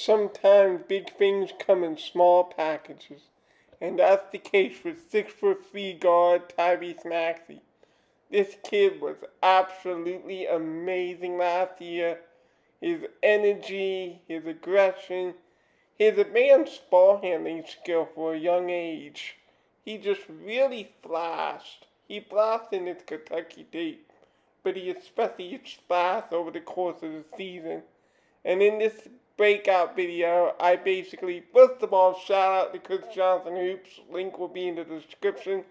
sometimes big things come in small packages, and that's the case with 6'3" guard Tyrese Maxey. This kid was absolutely amazing last year. His energy, his aggression, his advanced ball handling skill for a young age. He just really flashed. He flashed in his Kentucky days, but he especially splashed over the course of the season. And in this breakout video, I basically, first of all, shout out to Chris Johnson Hoops, link will be in the description.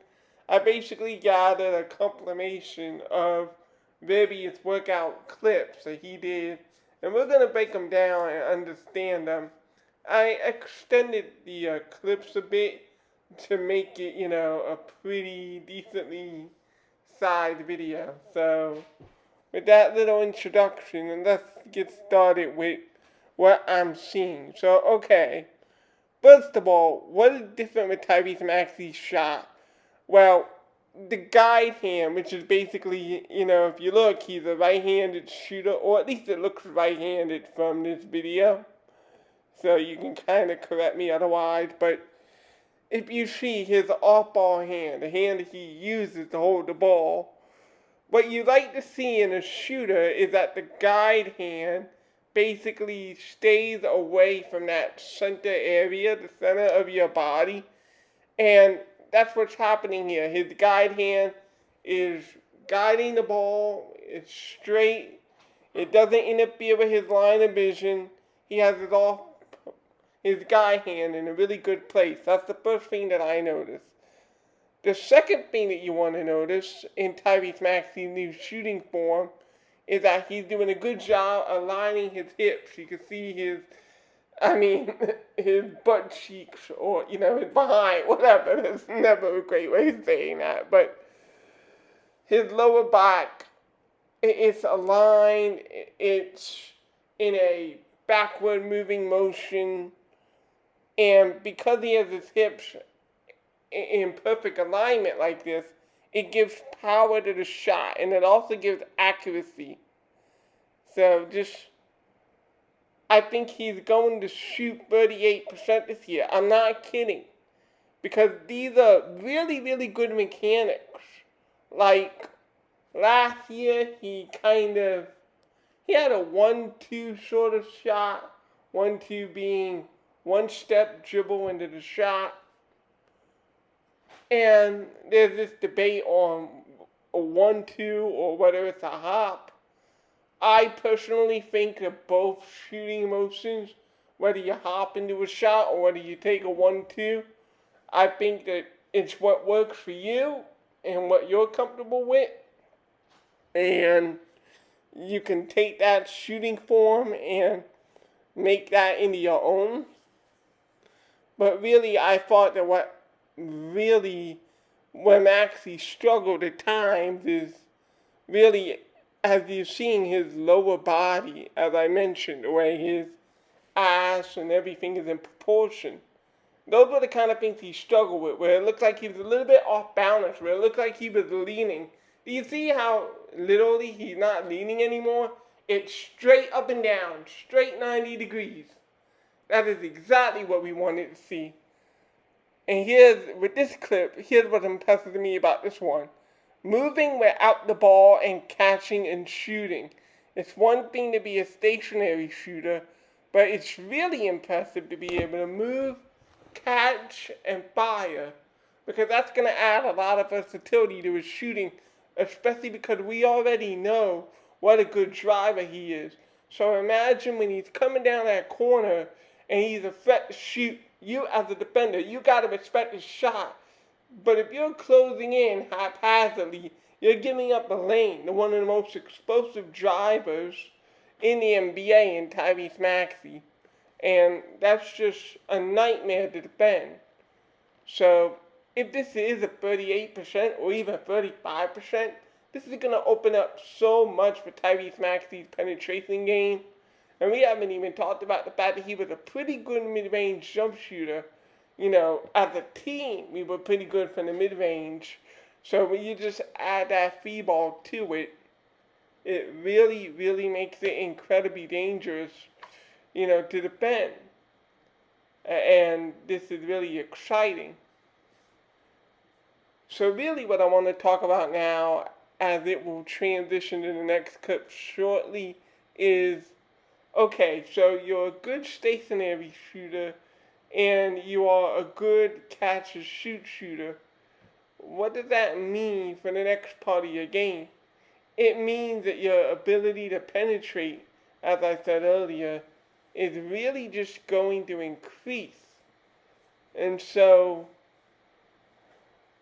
I basically gathered a compilation of various workout clips that he did, and we're going to break them down and understand them. I extended the clips a bit to make it, a pretty decently sized video. So, with that little introduction, let's get started with what I'm seeing. So, okay. First of all, what is different with Tyrese Maxey's shot? Well, the guide hand, which is basically, if you look, he's a right-handed shooter, or at least it looks right-handed from this video. So you can kind of correct me otherwise, but if you see his off-ball hand, the hand that he uses to hold the ball, what you like to see in a shooter is that the guide hand basically stays away from that center area, the center of your body, and that's what's happening here. His guide hand is guiding the ball, it's straight, it doesn't interfere with his line of vision, he has his guide hand in a really good place. That's the first thing that I noticed. The second thing that you want to notice in Tyrese Maxey's new shooting form is that he's doing a good job aligning his hips. You can see his butt cheeks, or, his behind, whatever. There's never a great way of saying that. But his lower back, it's aligned, it's in a backward moving motion. And because he has his hips in perfect alignment like this, it gives power to the shot, and it also gives accuracy. So I think he's going to shoot 38% this year. I'm not kidding. Because these are really, really good mechanics. Like, last year, he had a 1-2 sort of shot. 1-2 being one step dribble into the shot. And there's this debate on a 1-2 or whether it's a hop. I personally think that both shooting motions, whether you hop into a shot or whether you take a 1-2, I think that it's what works for you and what you're comfortable with. And you can take that shooting form and make that into your own. But really, I thought that where Maxey struggled at times is really, as you're seeing his lower body, as I mentioned, the way his ass and everything is in proportion. Those were the kind of things he struggled with, where it looked like he was a little bit off balance, where it looked like he was leaning. Do you see how literally he's not leaning anymore? It's straight up and down, straight 90 degrees. That is exactly what we wanted to see. And with this clip, here's what impresses me about this one. Moving without the ball and catching and shooting. It's one thing to be a stationary shooter, but it's really impressive to be able to move, catch, and fire. Because that's going to add a lot of versatility to his shooting, especially because we already know what a good driver he is. So imagine when he's coming down that corner and he's a threat to shoot. You as a defender, you got to respect his shot. But if you're closing in haphazardly, you're giving up the lane to one of the most explosive drivers in the NBA in Tyrese Maxey. And that's just a nightmare to defend. So if this is a 38% or even 35%, this is going to open up so much for Tyrese Maxey's penetration game. And we haven't even talked about the fact that he was a pretty good mid-range jump shooter. As a team, we were pretty good from the mid-range. So when you just add that free ball to it, it really, really makes it incredibly dangerous, to defend. And this is really exciting. So really what I want to talk about now, as it will transition to the next clip shortly, is, okay, so you're a good stationary shooter and you are a good catch and shoot shooter. What does that mean for the next part of your game? It means that your ability to penetrate, as I said earlier, is really just going to increase. And so,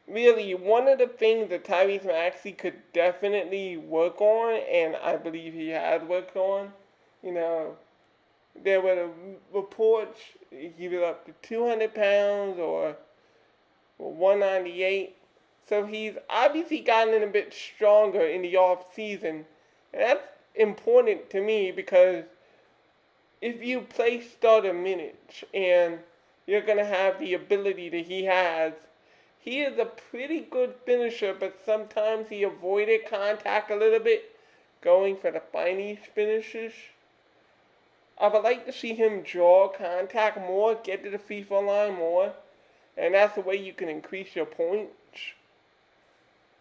really, one of the things that Tyrese Maxey could definitely work on, and I believe he has worked on, there were reports he was up to 200 pounds or 198. So he's obviously gotten a bit stronger in the off season. And that's important to me because if you play starter minutes and you're going to have the ability that he has, he is a pretty good finisher, but sometimes he avoided contact a little bit, going for the finest finishes. I would like to see him draw contact more, get to the free throw line more, and that's the way you can increase your points.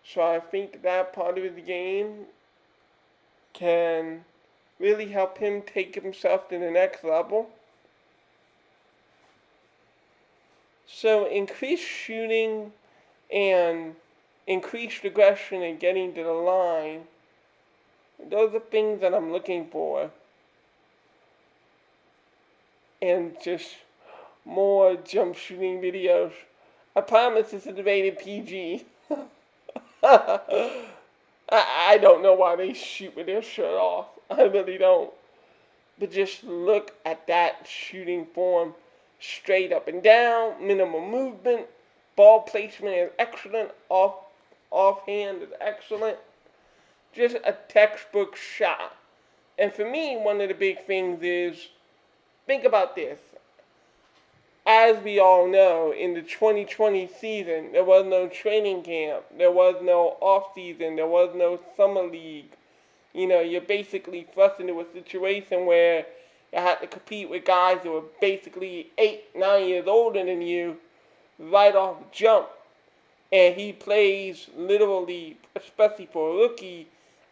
So I think that part of his game can really help him take himself to the next level. So increased shooting and increased aggression and getting to the line, those are things that I'm looking for. And just more jump shooting videos. I promise this is rated PG. I don't know why they shoot with their shirt off. I really don't. But just look at that shooting form. Straight up and down, minimal movement, ball placement is excellent, offhand is excellent. Just a textbook shot. And for me, one of the big things is, think about this. As we all know, in the 2020 season, there was no training camp, there was no offseason, there was no summer league. You're basically thrust into a situation where you had to compete with guys who were basically 8, 9 years older than you right off the jump. And he plays literally, especially for a rookie,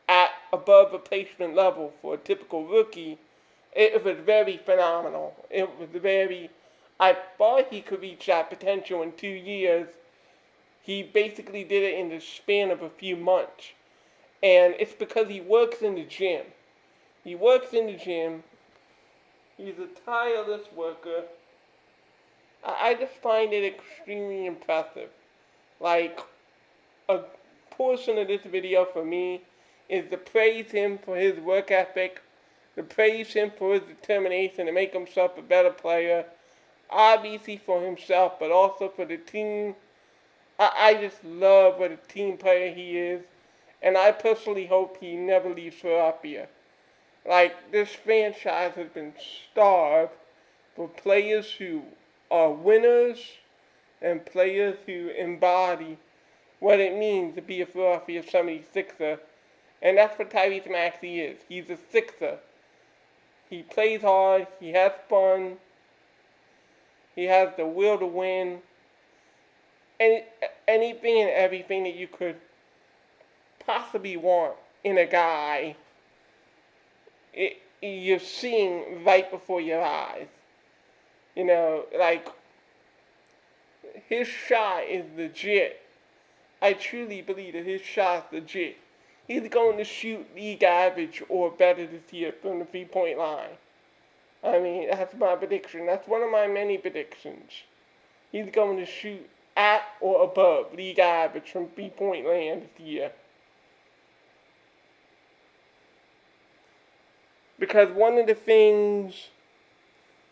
at above replacement level for a typical rookie. It was very phenomenal. I thought he could reach that potential in 2 years. He basically did it in the span of a few months. And it's because he works in the gym. He works in the gym. He's a tireless worker. I just find it extremely impressive. Like, a portion of this video for me is to praise him for his work ethic, to praise him for his determination to make himself a better player, obviously for himself, but also for the team. I just love what a team player he is, and I personally hope he never leaves Philadelphia. Like, this franchise has been starved for players who are winners and players who embody what it means to be a Philadelphia 76er. And that's what Tyrese Maxey is. He's a Sixer. He plays hard, he has fun, he has the will to win, and anything and everything that you could possibly want in a guy, you're seeing right before your eyes. Like, his shot is legit. I truly believe that his shot is legit. He's going to shoot league average or better this year from the three-point line. I mean, that's my prediction. That's one of my many predictions. He's going to shoot at or above league average from three-point land this year. Because one of the things,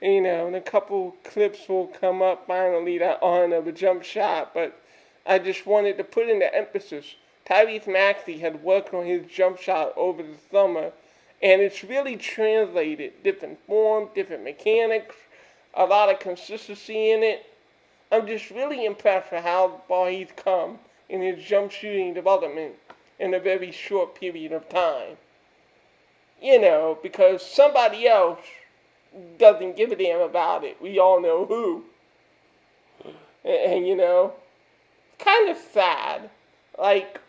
and a couple clips will come up finally that aren't of a jump shot, but I just wanted to put in the emphasis. Tyrese Maxey had worked on his jump shot over the summer, and it's really translated. Different form, different mechanics, a lot of consistency in it. I'm just really impressed with how far he's come in his jump shooting development in a very short period of time. Because somebody else doesn't give a damn about it. We all know who. And you know, it's kind of sad. Like,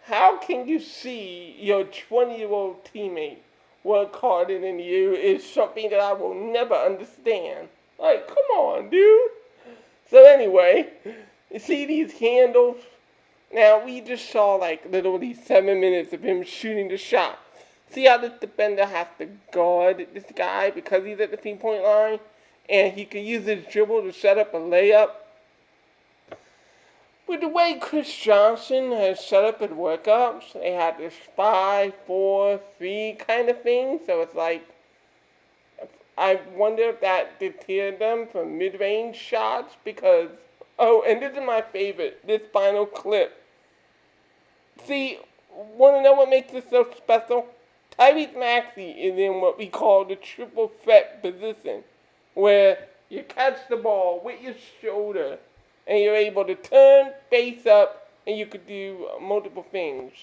how can you see your 20-year-old teammate work harder than you is something that I will never understand. Like, come on, dude. So anyway, you see these handles? Now, we just saw like literally 7 minutes of him shooting the shot. See how this defender has to guard this guy because he's at the 3-point line? And he can use his dribble to set up a layup. With the way Chris Johnson has set up his workouts, they had this 5-4-3 kind of thing. So it's like, I wonder if that deterred them from mid-range shots because, oh, and this is my favorite, this final clip. See, want to know what makes this so special? Tyrese Maxey is in what we call the triple threat position, where you catch the ball with your shoulder, and you're able to turn face up, and you could do multiple things.